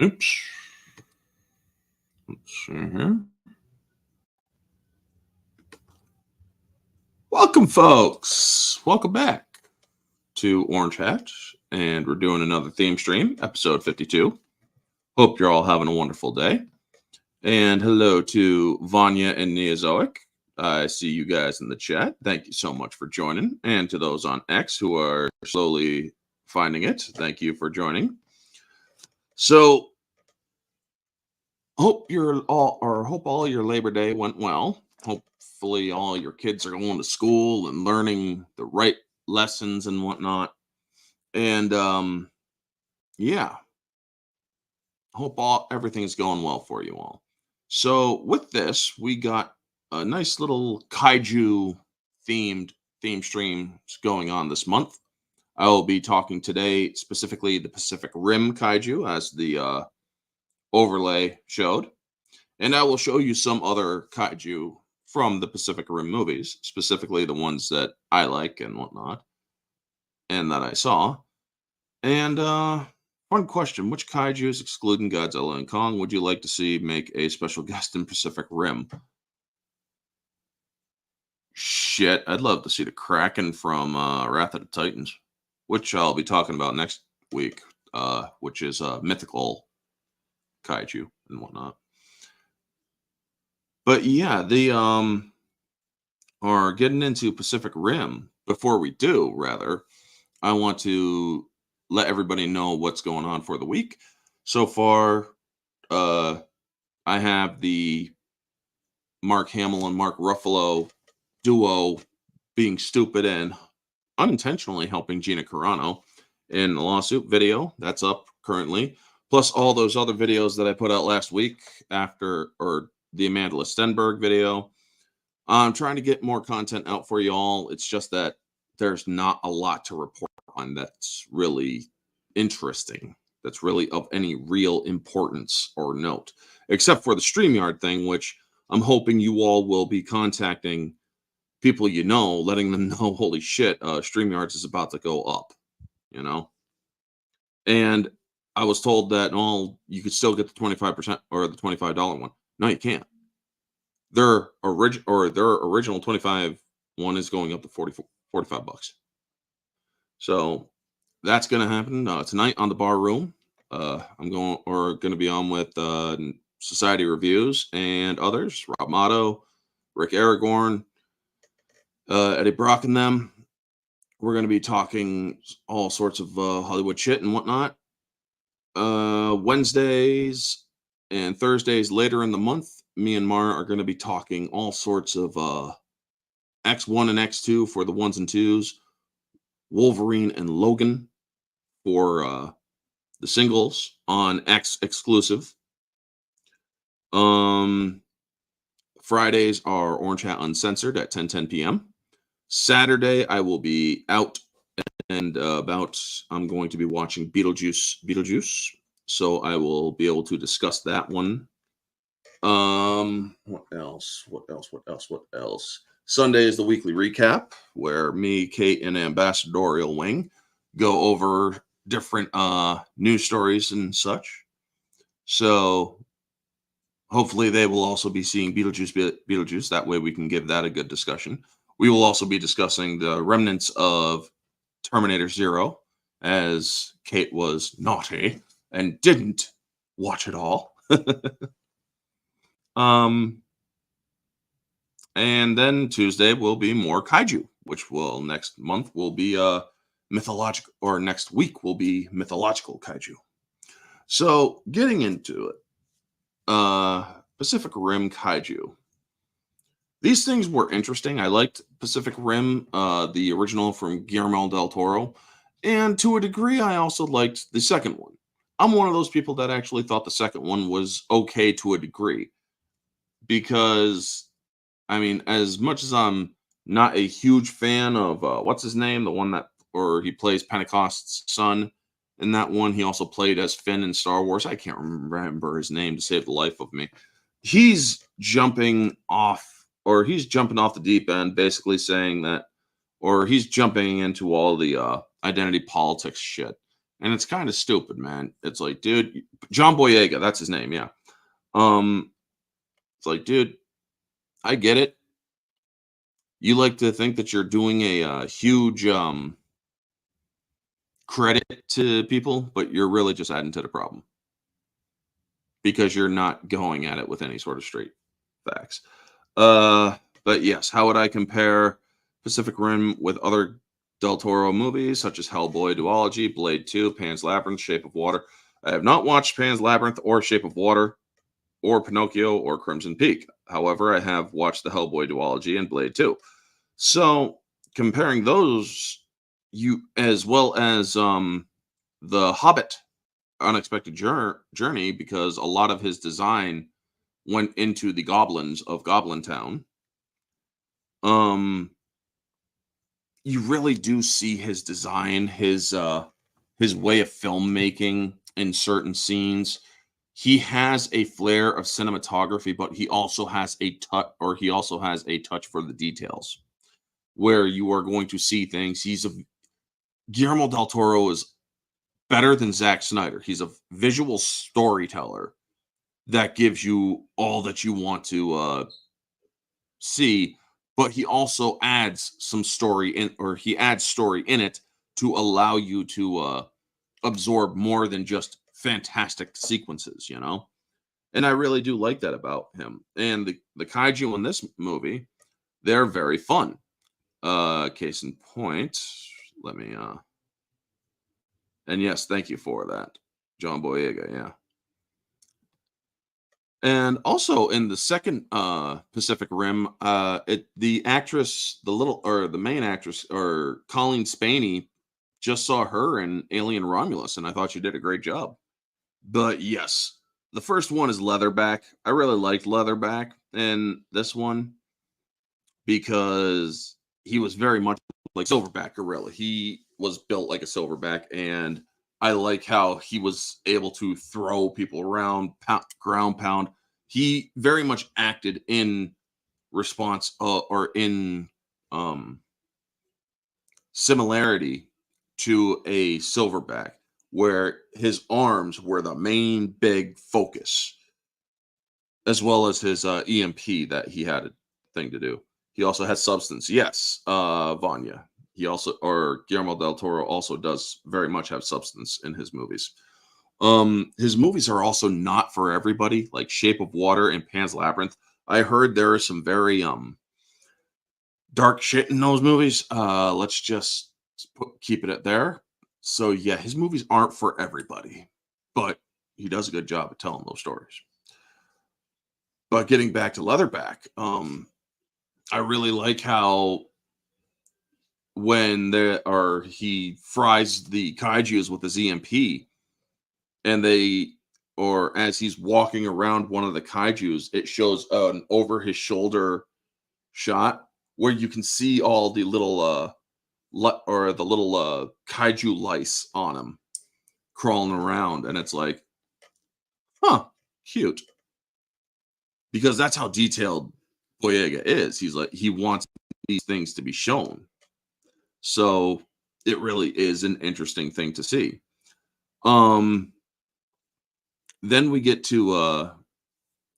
Oops. Let's see here. Welcome, folks. Welcome back to Orange Hat, and we're doing another theme stream, episode 52. Hope you're all having a wonderful day. And hello to Vanya and Neozoic. I see you guys in the chat. Thank you so much for joining. And to those on X who are slowly finding it, thank you for joining. So, hope all your Labor Day went well. Hopefully all your kids are going to school and learning the right lessons and whatnot. And yeah, hope everything's going well for you all. So with this, we got a nice little kaiju theme stream going on this month. I will be talking today specifically the Pacific Rim Kaiju, as the overlay showed, and I will show you some other kaiju from the Pacific Rim movies, specifically the ones that I like and whatnot, and that I saw. And one question: which kaijus, excluding Godzilla and Kong, would you like to see make a special guest in Pacific Rim? Shit, I'd love to see the Kraken from Wrath of the Titans, which I'll be talking about next week, which is mythical kaiju and whatnot. But yeah, they are getting into Pacific Rim. Before we do, rather, I want to let everybody know what's going on for the week. So far, I have the Mark Hamill and Mark Ruffalo duo being stupid and unintentionally helping Gina Carano in the lawsuit video that's up currently, plus all those other videos that I put out last week or the Amanda Stenberg video. I'm trying to get more content out for you all. It's just that there's not a lot to report on that's really interesting, that's really of any real importance or note, except for the Streamyard thing, which I'm hoping you all will be contacting people you know, letting them know, holy shit, Streamyards is about to go up, you know? And I was told that you could still get the 25% or the $25 one. No, you can't. Their original 25 one is going up to $45. So that's going to happen tonight on the Bar Room. I'm going to be on with Society Reviews and others, Rob Motto, Rick Aragorn, Eddie Brock and them. We're going to be talking all sorts of Hollywood shit and whatnot. Wednesdays and Thursdays later in the month, me and Mara are going to be talking all sorts of X1 and X2 for the ones and twos, Wolverine and Logan for the singles on X exclusive. Fridays are Orange Hat Uncensored at 10:10 p.m. Saturday, I will be out and I'm going to be watching Beetlejuice. So I will be able to discuss that one. What else? Sunday is the weekly recap, where me, Kate, and Ambassadorial Wing go over different news stories and such. So hopefully they will also be seeing Beetlejuice. That way we can give that a good discussion. We will also be discussing the remnants of Terminator Zero, as Kate was naughty and didn't watch it all. And then Tuesday will be more kaiju, which will next month will be mythological, or next week will be mythological kaiju. So getting into it, Pacific Rim Kaiju. These things were interesting. I liked Pacific Rim, the original from Guillermo del Toro. And to a degree, I also liked the second one. I'm one of those people that actually thought the second one was okay to a degree. Because, I mean, as much as I'm not a huge fan of, what's his name? The one he plays Pentecost's son in that one. He also played as Finn in Star Wars. I can't remember his name to save the life of me. He's jumping off the deep end, basically saying that, or he's jumping into all the identity politics shit. and it's kind of stupid, man. It's like, dude, John Boyega, that's his name, yeah. Um, it's like, dude, I get it. You like to think that you're doing a huge credit to people, but you're really just adding to the problem because you're not going at it with any sort of straight facts. But yes, how would I compare Pacific Rim with other Del Toro movies such as Hellboy, Duology, Blade 2, Pan's Labyrinth, Shape of Water? I have not watched Pan's Labyrinth or Shape of Water or Pinocchio or Crimson Peak. However, I have watched the Hellboy duology and Blade 2. So comparing those, you as well as the Hobbit Unexpected Journey, because a lot of his design went into the goblins of Goblin Town. Um, you really do see his design, his way of filmmaking in certain scenes. He has a flair of cinematography, but he also has a touch for the details where you are going to see things. Guillermo del Toro is better than Zack Snyder. He's a visual storyteller that gives you all that you want to see, but he also adds some story in, or he adds story in it to allow you to absorb more than just fantastic sequences, you know? And I really do like that about him. And the kaiju in this movie, they're very fun. Case in point, let me and yes, thank you for that. John Boyega, yeah. And also in the second Pacific Rim, the actress, the main actress, or Colleen Spaney, just saw her in Alien Romulus, and I thought she did a great job. But yes, the first one is Leatherback. I really liked Leatherback in this one because he was very much like Silverback Gorilla. He was built like a Silverback, and I like how he was able to throw people around, ground pound. He very much acted in response or in um, similarity to a Silverback, where his arms were the main big focus, as well as his EMP that he had a thing to do. He also has substance. Yes, Vanya. He also, or Guillermo del Toro also does very much have substance in his movies. His movies are also not for everybody, like Shape of Water and Pan's Labyrinth. I heard there is some very dark shit in those movies. Let's just keep it at there. So yeah, his movies aren't for everybody, but he does a good job of telling those stories. But getting back to Leatherback, I really like how he fries the kaijus with his EMP, and or as he's walking around one of the kaijus, it shows an over his shoulder shot where you can see all the little kaiju lice on him crawling around, and it's like, huh, cute, because that's how detailed Boyega is. He's like, he wants these things to be shown. So it really is an interesting thing to see. Then we get to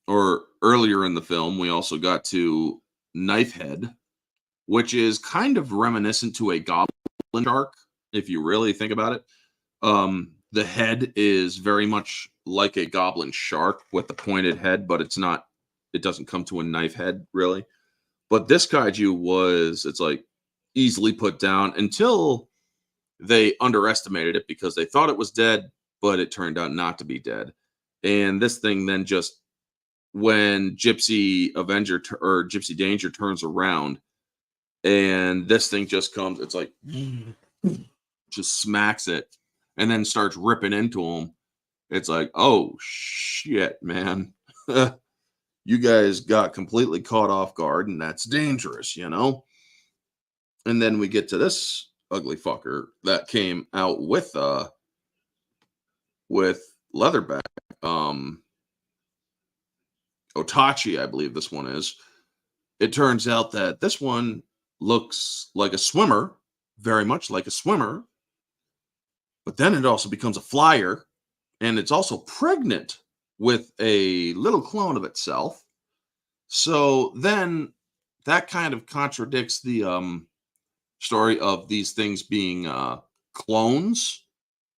or earlier in the film, we also got to Knifehead, which is kind of reminiscent to a goblin shark, if you really think about it. The head is very much like a goblin shark with a pointed head, but it doesn't come to a knife head really. But this kaiju it's like easily put down until they underestimated it because they thought it was dead, but it turned out not to be dead. And this thing then just, when Gypsy Danger turns around, and this thing just comes, it's like just smacks it and then starts ripping into him. It's like, oh shit, man. You guys got completely caught off guard, and that's dangerous, you know? And then we get to this ugly fucker that came out with Leatherback. Otachi, I believe this one is. It turns out that this one looks like a swimmer, very much like a swimmer, But then it also becomes a flyer, and it's also pregnant with a little clone of itself. So then that kind of contradicts the story of these things being clones,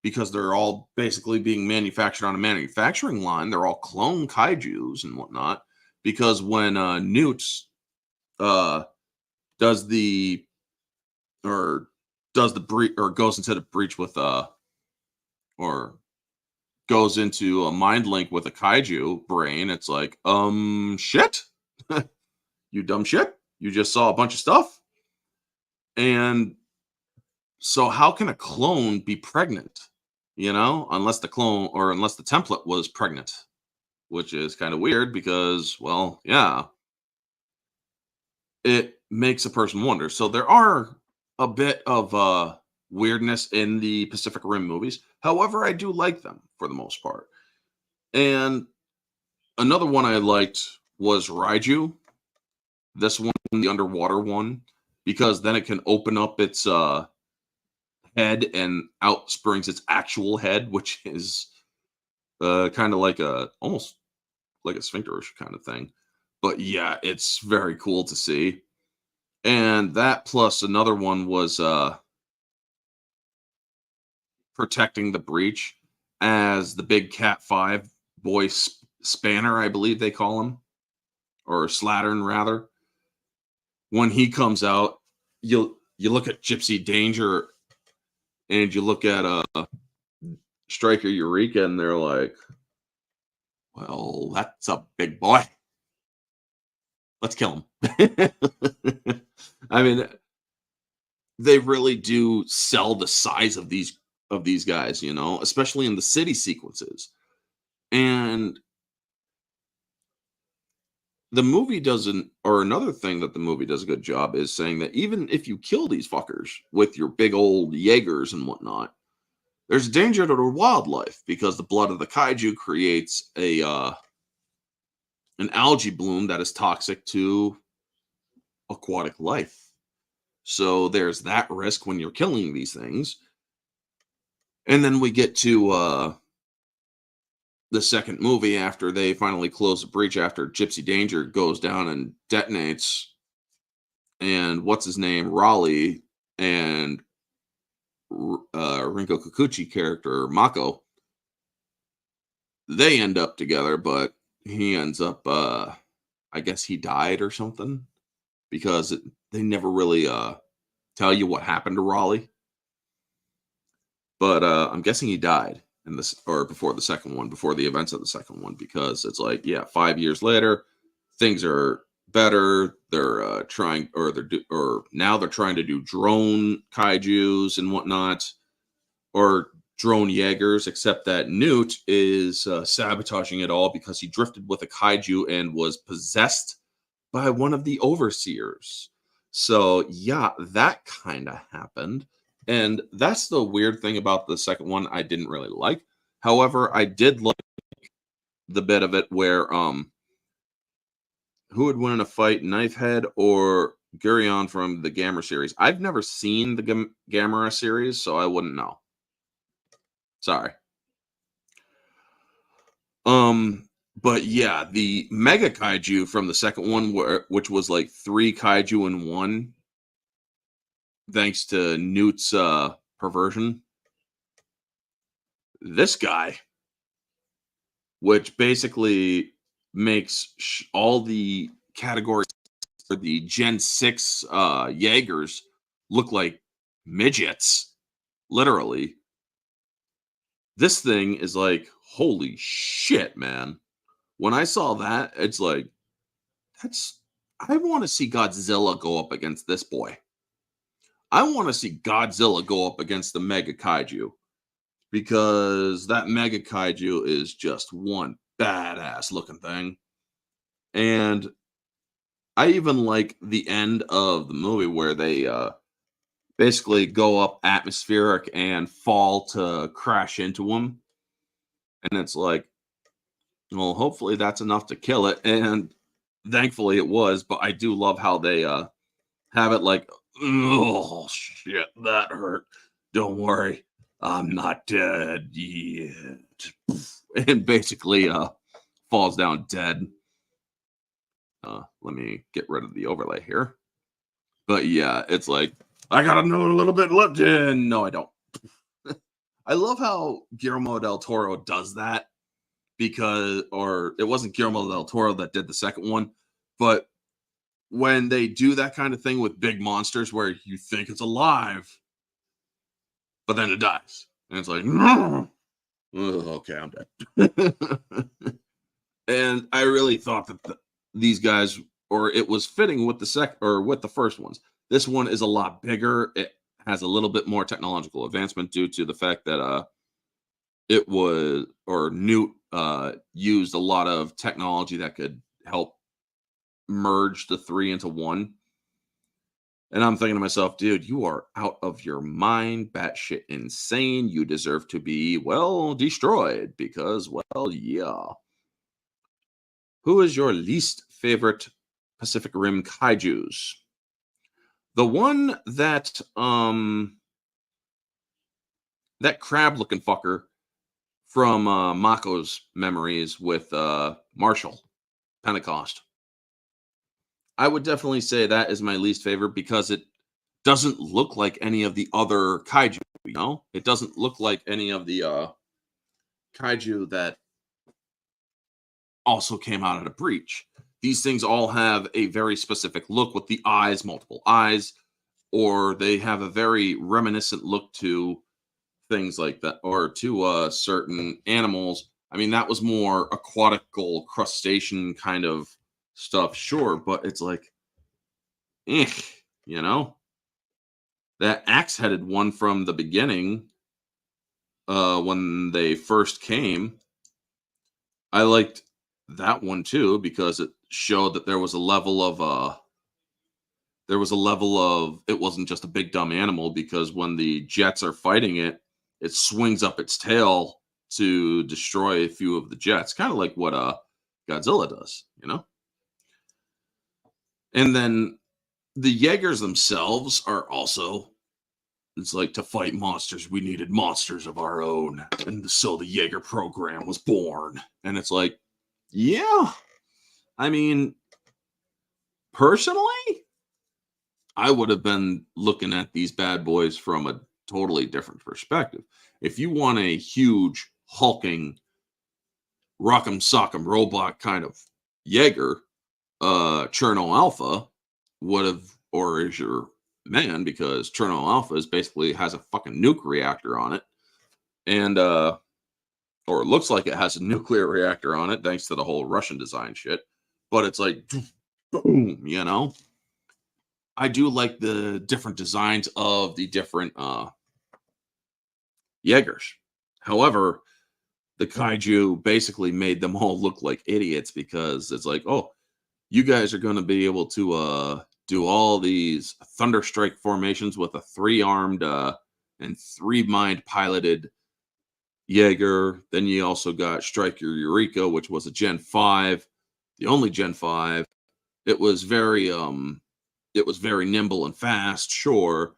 because they're all basically being manufactured on a manufacturing line. They're all clone kaijus and whatnot. Because when Newt uh, does the or does the breach, or goes into the breach with or goes into a mind link with a kaiju brain, it's like, shit, you dumb shit. You just saw a bunch of stuff. And so how can a clone be pregnant? Unless the clone, or unless the template was pregnant, which is kind of weird because, well, yeah, it makes a person wonder. So there are a bit of weirdness in the Pacific Rim movies. However, I do like them for the most part. And another one I liked was Raiju. This one, the underwater one, because then it can open up its head and out springs its actual head, which is kind of like almost like a sphincterish kind of thing. But yeah, it's very cool to see. And that plus another one was protecting the breach as the big Cat 5 boy Spanner, I believe they call him, or Slattern rather. When he comes out, you look at Gypsy Danger and you look at Striker Eureka, and they're like, well, that's a big boy. Let's kill him. I mean, they really do sell the size of these guys, especially in the city sequences. And the movie doesn't, or another thing that the movie does a good job is saying that even if you kill these fuckers with your big old Jaegers and whatnot, there's danger to the wildlife, because the blood of the kaiju creates an algae bloom that is toxic to aquatic life. So there's that risk when you're killing these things. And then we get to the second movie after they finally close the breach, after Gypsy Danger goes down and detonates, and what's his name, Raleigh, and Rinko Kikuchi character Mako, they end up together, but he ends up I guess he died or something, because they never really tell you what happened to Raleigh. But I'm guessing he died in this, or before the second one, before the events of the second one, because it's like, yeah, 5 years later, things are better. They're trying, or now they're trying to do drone kaijus and whatnot, or drone Jaegers, except that Newt is sabotaging it all because he drifted with a kaiju and was possessed by one of the overseers. So yeah, that kind of happened. And that's the weird thing about the second one I didn't really like. However, I did like the bit of it where who would win in a fight, Knifehead or Gurion from the Gamera series? I've never seen the Gamera series, so I wouldn't know. Sorry. But yeah, the Mega Kaiju from the second one, which was like 3 kaiju in one, thanks to Newt's perversion. This guy, which basically makes all the categories for the Gen 6 Jaegers look like midgets, literally. This thing is like, holy shit, man. When I saw that, it's like, I want to see Godzilla go up against this boy. I want to see Godzilla go up against the Mega Kaiju, because that Mega Kaiju is just one badass looking thing. And I even like the end of the movie where they basically go up atmospheric and fall to crash into him. And it's like, well, hopefully that's enough to kill it. And thankfully it was. But I do love how they have it like, oh, shit, that hurt. Don't worry. I'm not dead yet. And basically falls down dead. Let me get rid of the overlay here. But yeah, it's like, I got another little bit left in. No, I don't. I love how Guillermo del Toro does that or it wasn't Guillermo del Toro that did the second one, but when they do that kind of thing with big monsters where you think it's alive, but then it dies. And it's like, no. Okay, I'm dead. And I really thought that these guys, or it was fitting with with the first ones. This one is a lot bigger. It has a little bit more technological advancement due to the fact that it was or Newt used a lot of technology that could help merge the three into one. And I'm thinking to myself, dude, you are out of your mind, batshit insane. You deserve to be, well, destroyed because, well, yeah. Who is your least favorite Pacific Rim kaijus? The one that crab looking fucker from Mako's memories with Marshall Pentecost. I would definitely say that is my least favorite because it doesn't look like any of the other kaiju, It doesn't look like any of the kaiju that also came out of the breach. These things all have a very specific look with the eyes, multiple eyes, or they have a very reminiscent look to things like that, or to certain animals. I mean, that was more aquatical crustacean kind of stuff, sure, but it's like, eh, you know? That axe-headed one from the beginning, when they first came, I liked that one too because it showed that there was a level of it wasn't just a big dumb animal because when the jets are fighting it, it swings up its tail to destroy a few of the jets, kind of like what Godzilla does, And then the Jaegers themselves are also, it's like, to fight monsters, we needed monsters of our own. And so the Jaeger program was born. And it's like, yeah, I mean, personally, I would have been looking at these bad boys from a totally different perspective. If you want a huge, hulking, rock'em sock'em robot kind of Jaeger, Cherno Alpha would have, or is your man, because Cherno Alpha is basically has a fucking nuke reactor on it. And, or it looks like it has a nuclear reactor on it, thanks to the whole Russian design shit. But it's like, boom, I do like the different designs of the different Jaegers. However, the kaiju basically made them all look like idiots because it's like, oh, you guys are going to be able to do all these thunderstrike formations with a three-armed and three-mind piloted Jaeger. Then you also got Striker Eureka, which was a Gen 5, the only Gen 5. It was very nimble and fast, sure,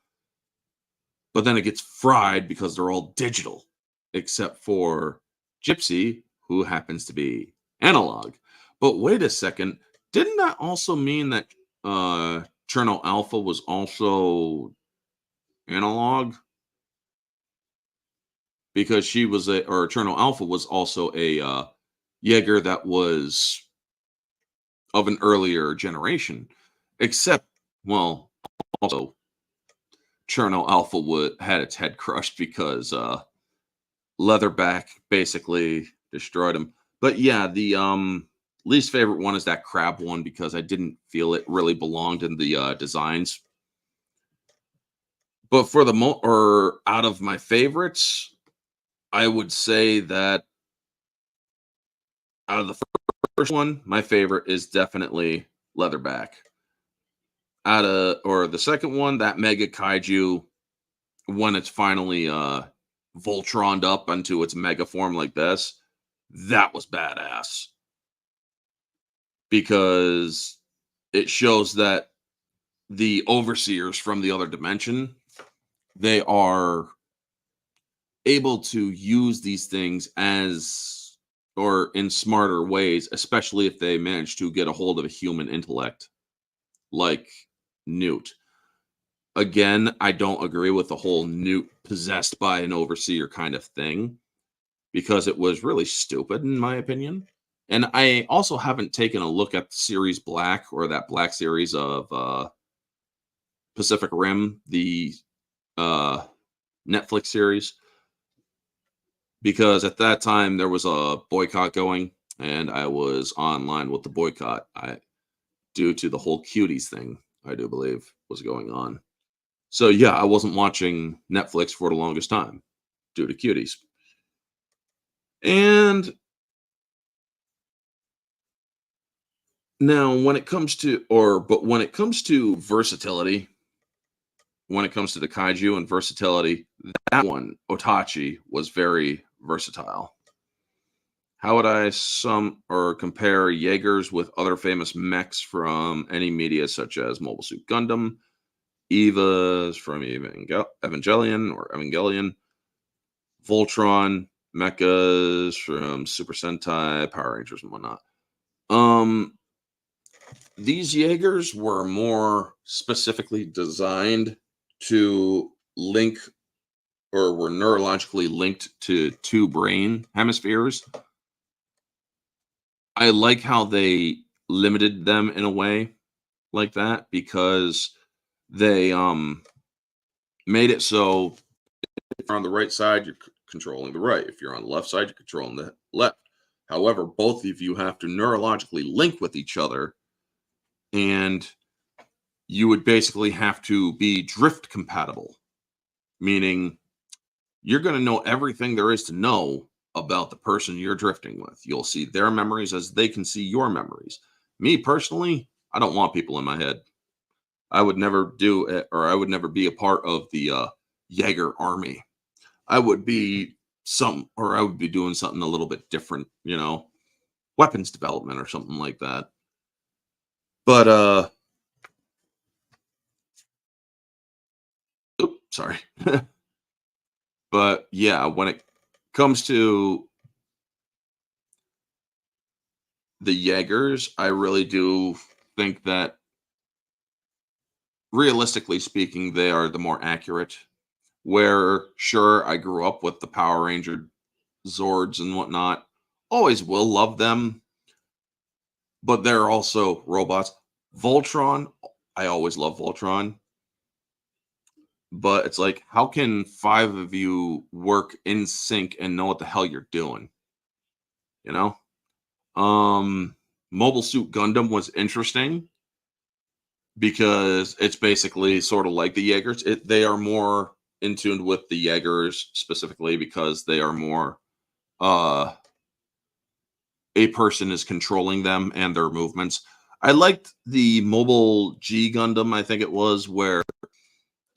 but then it gets fried because they're all digital, except for Gypsy, who happens to be analog. But wait a second, didn't that also mean that Cherno Alpha was also analog? Because Cherno Alpha was also a Jaeger that was of an earlier generation, except, well, also Cherno Alpha had its head crushed because Leatherback basically destroyed him. But yeah, the least favorite one is that crab one because I didn't feel it really belonged in the designs. But for or out of my favorites, I would say that out of the first one, my favorite is definitely Leatherback. Or the second one, that Mega Kaiju, when it's finally Voltroned up into its mega form like this, that was badass. Because it shows that the overseers from the other dimension, they are able to use these things as or in smarter ways, especially if they manage to get a hold of a human intellect like Newt. Again, I don't agree with the whole Newt possessed by an overseer kind of thing because it was really stupid in my opinion. And I also haven't taken a look at the series Black or that Black series of Pacific Rim, the uh, Netflix series, because at that time there was a boycott going, and I was online with the boycott. Due to the whole cuties thing, I do believe was going on. So yeah, I wasn't watching Netflix for the longest time due to cuties. And now when it comes to versatility, when it comes to the kaiju and versatility, that one, Otachi, was very versatile. How would I sum or compare Jaegers with other famous mechs from any media such as Mobile Suit Gundam, Evas from Evangelion, Voltron, mechas from Super Sentai, Power Rangers, and whatnot. These Jaegers were more specifically designed to link or were neurologically linked to two brain hemispheres. I like how they limited them in a way like that because they made it so if you're on the right side, you're controlling the right. If you're on the left side, you're controlling the left. However, both of you have to neurologically link with each other, and you would basically have to be drift compatible, meaning you're going to know everything there is to know about the person you're drifting with. You'll see their memories as they can see your memories. Me personally, I don't want people in my head. I would never do it, or I would never be a part of the Jaeger army. I would be I would be doing something a little bit different, weapons development or something like that. But sorry. But yeah, when it comes to the Jaegers, I really do think that realistically speaking, they are the more accurate. Where sure, I grew up with the Power Ranger Zords and whatnot. Always will love them, but they're also robots. Voltron, I always love Voltron. But it's like, how can five of you work in sync and know what the hell you're doing? You know? Mobile Suit Gundam was interesting because it's basically sort of like the Jaegers. They are more in tune with the Jaegers specifically because they are more a person is controlling them and their movements. I liked the Mobile G Gundam, I think it was, where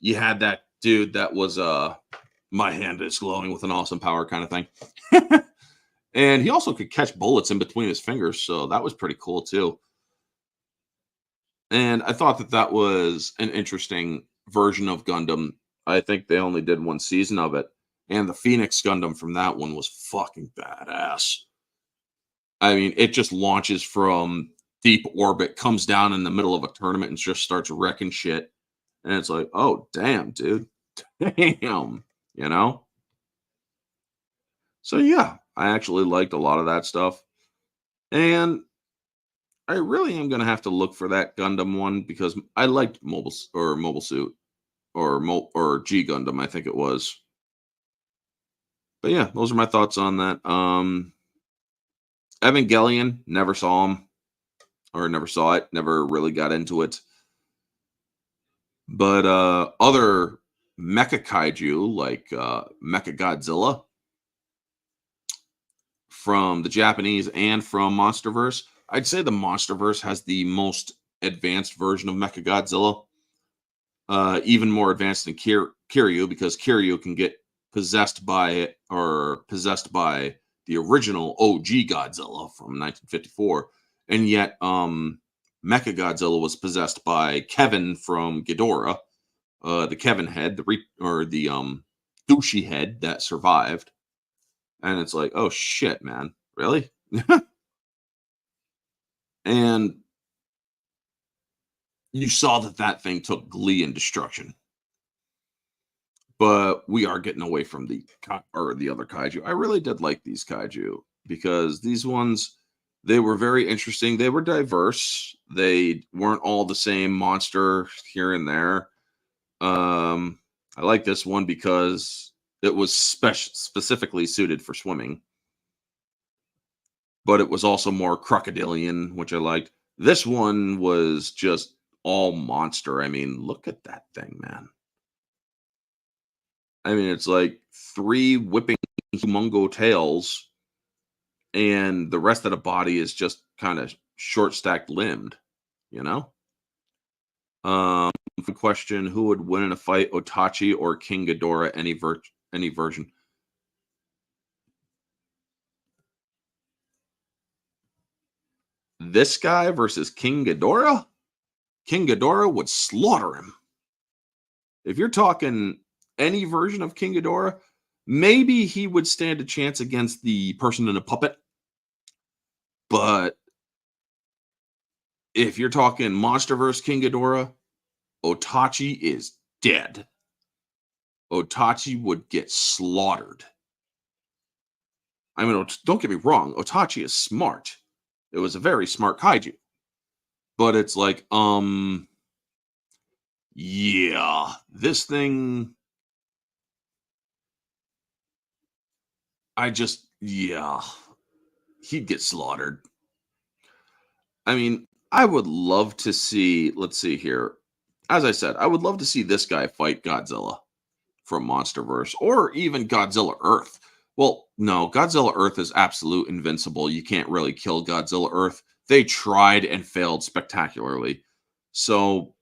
you had that dude that was my hand is glowing with an awesome power kind of thing. And he also could catch bullets in between his fingers, so that was pretty cool too. And I thought that that was an interesting version of Gundam. I think they only did one season of it, and the Phoenix Gundam from that one was fucking badass. I mean, it just launches from deep orbit, comes down in the middle of a tournament, and just starts wrecking shit. And it's like, oh, damn, dude. Damn. You know? So, yeah, I actually liked a lot of that stuff. And I really am going to have to look for that Gundam one because I liked Mobile Suit or G Gundam, I think it was. But yeah, those are my thoughts on that. Evangelion, never saw him or never saw it, never really got into it. But other mecha kaiju like Mecha Godzilla from the Japanese and from MonsterVerse, I'd say the MonsterVerse has the most advanced version of Mecha Godzilla. Even more advanced than Kiryu because Kiryu can get possessed by it or possessed by the original OG Godzilla from 1954, and yet Mecha Godzilla was possessed by Kevin from Ghidorah, the Kevin head, the douchey head that survived. And it's like, oh shit, man, really? And you saw that that thing took glee in destruction. But we are getting away from or the other kaiju. I really did like these kaiju because these ones, they were very interesting. They were diverse. They weren't all the same monster here and there. I like this one because it was specifically suited for swimming, but it was also more crocodilian, which I liked. This one was just all monster. I mean, look at that thing, man. I mean, it's like three whipping humongo tails, and the rest of the body is just kind of short stacked limbed, you know? Um, question: who would win in a fight, Otachi or King Ghidorah? Any version. This guy versus King Ghidorah? King Ghidorah would slaughter him. If you're talking any version of King Ghidorah, maybe he would stand a chance against the person in a puppet. But if you're talking MonsterVerse King Ghidorah, Otachi is dead. Otachi would get slaughtered. I mean, don't get me wrong, Otachi is smart. It was a very smart kaiju. But it's like, yeah, this thing, yeah, he'd get slaughtered. I mean, I would love to see, let's see here. As I said, I would love to see this guy fight Godzilla from MonsterVerse or even Godzilla Earth. Well, no, Godzilla Earth is absolute invincible. You can't really kill Godzilla Earth. They tried and failed spectacularly. So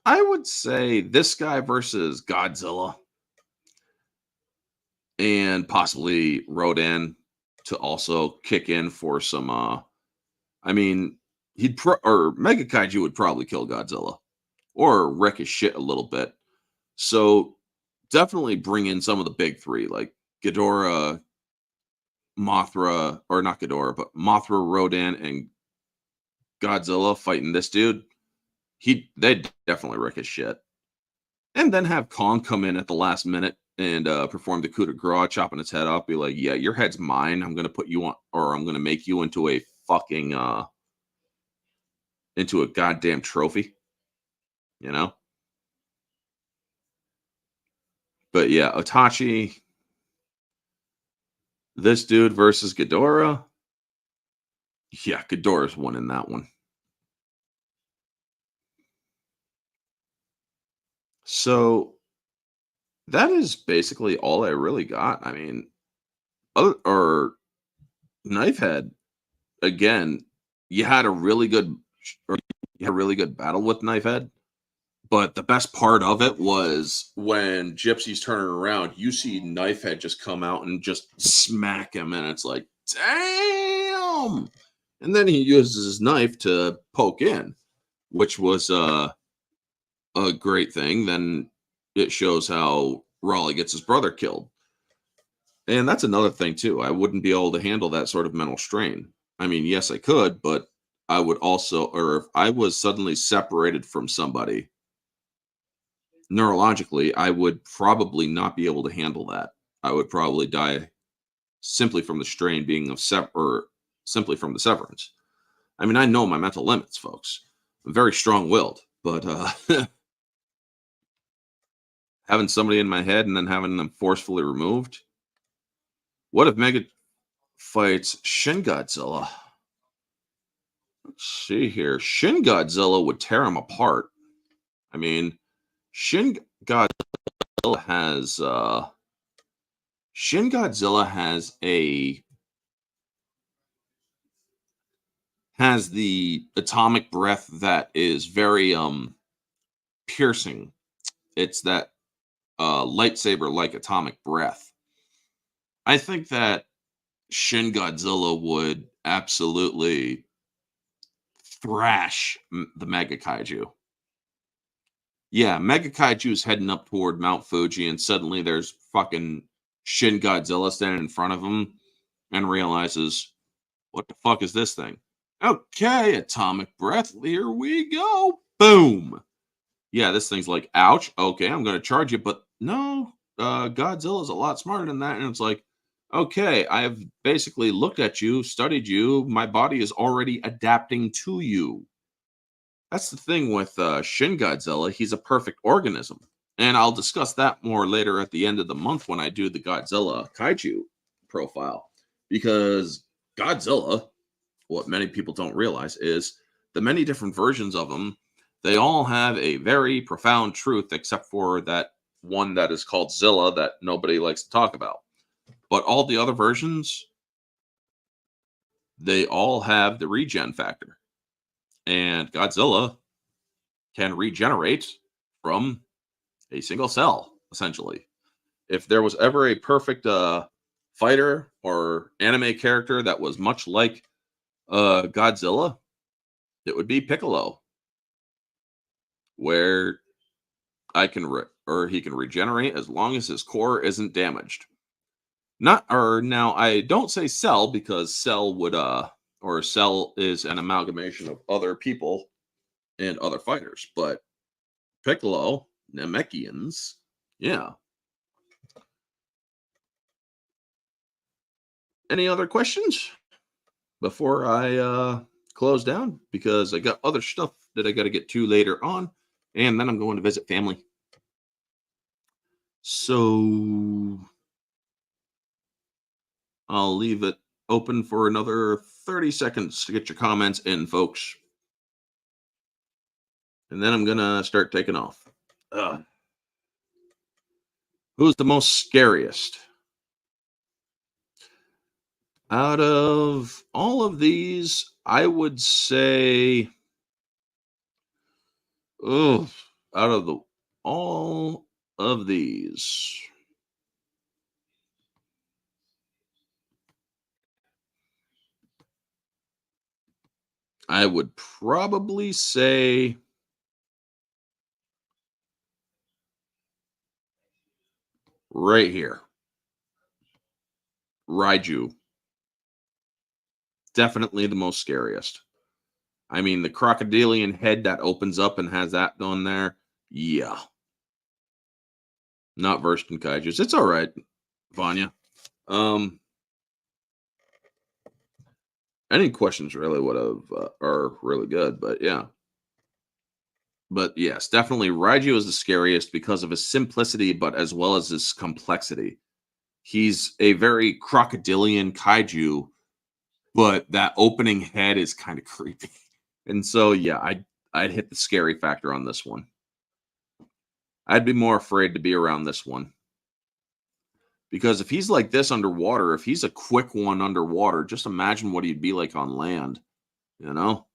I would say this guy versus Godzilla and possibly Rodan to also kick in for some I mean, or Mega Kaiju would probably kill Godzilla or wreck his shit a little bit. So definitely bring in some of the big three like Ghidorah, Mothra, or not Ghidorah, but Mothra, Rodan, and Godzilla fighting this dude. They'd definitely wreck his shit. And then have Kong come in at the last minute and perform the coup de grace, chopping its head off. Be like, yeah, your head's mine. I'm gonna put you on, or I'm gonna make you into a fucking into a goddamn trophy. You know. But yeah, Otachi, this dude versus Ghidorah. Yeah, Ghidorah's won in that one. So that is basically all I really got. I mean, or Knifehead again. You had a really good, or you had a really good battle with Knifehead. But the best part of it was when Gypsy's turning around, you see Knifehead just come out and just smack him, and it's like, damn. And then he uses his knife to poke in, which was a great thing. Then it shows how Raleigh gets his brother killed. And that's another thing too. I wouldn't be able to handle that sort of mental strain. I mean, yes, I could, but I would also, or if I was suddenly separated from somebody neurologically, I would probably not be able to handle that. I would probably die simply from the strain being or simply from the severance. I mean, I know my mental limits, folks. I'm very strong-willed, but having somebody in my head and then having them forcefully removed. What if Mega fights Shin Godzilla? Let's see here. Shin Godzilla would tear him apart. I mean, Shin Godzilla has Shin Godzilla has the atomic breath that is very piercing. It's that lightsaber like atomic breath. I think that Shin Godzilla would absolutely thrash the Mega Kaiju. Yeah, Mega Kaiju's heading up toward Mount Fuji, and suddenly there's fucking Shin Godzilla standing in front of him and realizes, what the fuck is this thing? Okay, atomic breath. Here we go. Boom. Yeah, this thing's like, ouch. Okay, I'm going to charge you. But no, Godzilla's a lot smarter than that. And it's like, okay, I've basically looked at you, studied you. My body is already adapting to you. That's the thing with Shin Godzilla. He's a perfect organism. And I'll discuss that more later at the end of the month when I do the Godzilla Kaiju profile. Because Godzilla, what many people don't realize is the many different versions of him, they all have a very profound truth, except for that one that is called Zilla that nobody likes to talk about. But all the other versions, they all have the regen factor. And Godzilla can regenerate from a single cell, essentially. If there was ever a perfect fighter or anime character that was much like Godzilla, it would be Piccolo, where he can regenerate as long as his core isn't damaged. Not or now I don't say Cell because Cell would or Cell is an amalgamation of other people and other fighters, but Piccolo, Namekians, yeah. Any other questions before I close down? Because I got other stuff that I got to get to later on, and then I'm going to visit family. So I'll leave it open for another 30 seconds to get your comments in, folks. And then I'm going to start taking off. Who's the most scariest? Out of all of these, I would say, oh, out of all of these, I would probably say right here, Raiju. Definitely the most scariest. I mean, the crocodilian head that opens up and has that on there. Yeah. Not versed in kaijus. It's all right, Vanya. Any questions really would have are really good, but yeah. But yes, definitely Raiju is the scariest because of his simplicity, but as well as his complexity. He's a very crocodilian kaiju, but that opening head is kind of creepy. And so yeah, I'd hit the scary factor on this one. I'd be more afraid to be around this one. Because if he's like this underwater, if he's a quick one underwater, just imagine what he'd be like on land, you know?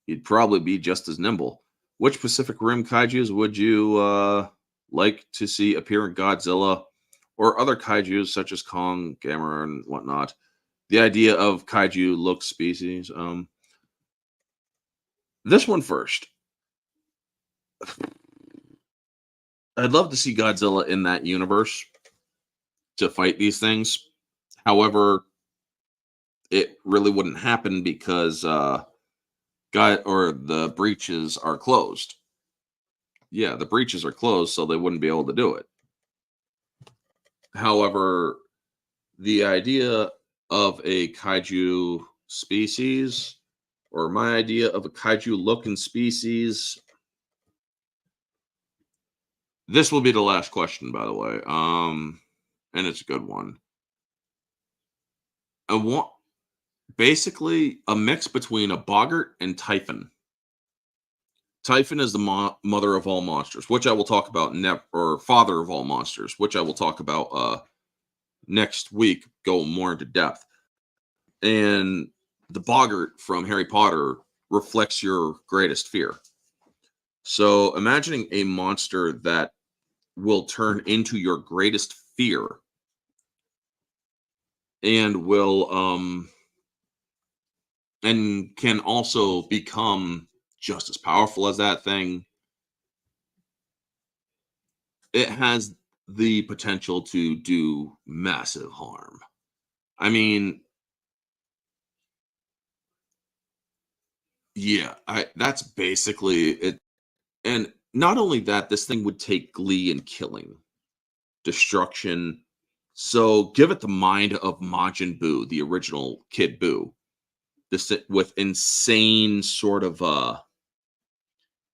He'd probably be just as nimble. Which Pacific Rim kaijus would you like to see appear in Godzilla or other kaijus such as Kong, Gamera, and whatnot? The idea of kaiju look species. This one first. I'd love to see Godzilla in that universe to fight these things. However, it really wouldn't happen because the breaches are closed. Yeah, the breaches are closed, so they wouldn't be able to do it. However, the idea of a kaiju species, or my idea of a kaiju looking species, this will be the last question, by the way. And it's a good one. I want basically a mix between a boggart and Typhon. Typhon is the mother of all monsters, which I will talk about or father of all monsters, which I will talk about next week, go more into depth. And the boggart from Harry Potter reflects your greatest fear. So imagining a monster that will turn into your greatest fear and will and can also become just as powerful as that thing, it has the potential to do massive harm. I mean, yeah, I that's basically it. And not only that, this thing would take glee in killing, destruction. So give it the mind of Majin Buu, the original Kid Buu. This with insane sort of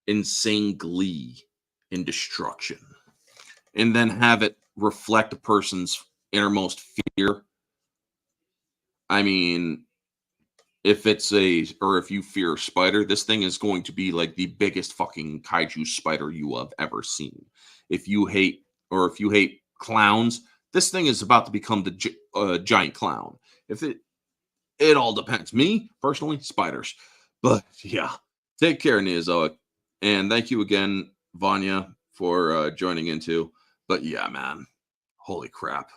insane glee in destruction. And then have it reflect a person's innermost fear. I mean, if you fear a spider, this thing is going to be like the biggest fucking kaiju spider you have ever seen. If you hate clowns, this thing is about to become the giant clown. If it all depends. Me personally, spiders, but yeah. Take care, Neozoic, and thank you again, Vanya, for joining in too. But yeah, man, holy crap.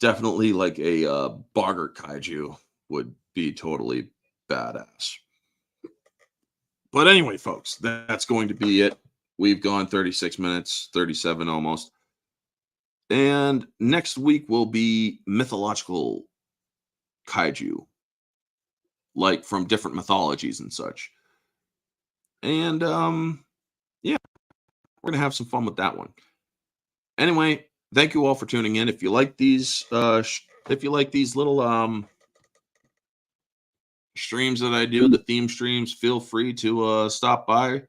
Definitely like a Boggart kaiju would be totally badass. But anyway, folks, that's going to be it. We've gone 36 minutes, 37 almost. And next week will be mythological kaiju, like from different mythologies and such. And yeah, we're gonna have some fun with that one. Anyway, thank you all for tuning in. If you like these if you like these little streams that I do, the theme streams, feel free to stop by,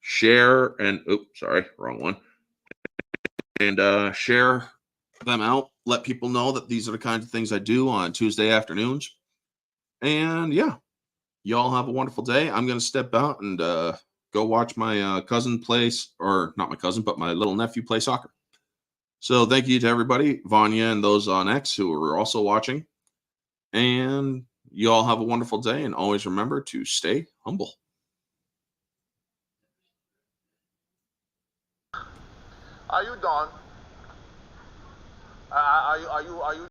share, and oops, sorry, wrong one. And share them out. Let people know that these are the kinds of things I do on Tuesday afternoons. And yeah, y'all have a wonderful day. I'm gonna step out and go watch my cousin play, or not my cousin, but my little nephew play soccer. So thank you to everybody, Vanya and those on X who are also watching. And you all have a wonderful day, and always remember to stay humble. Are you done? Are you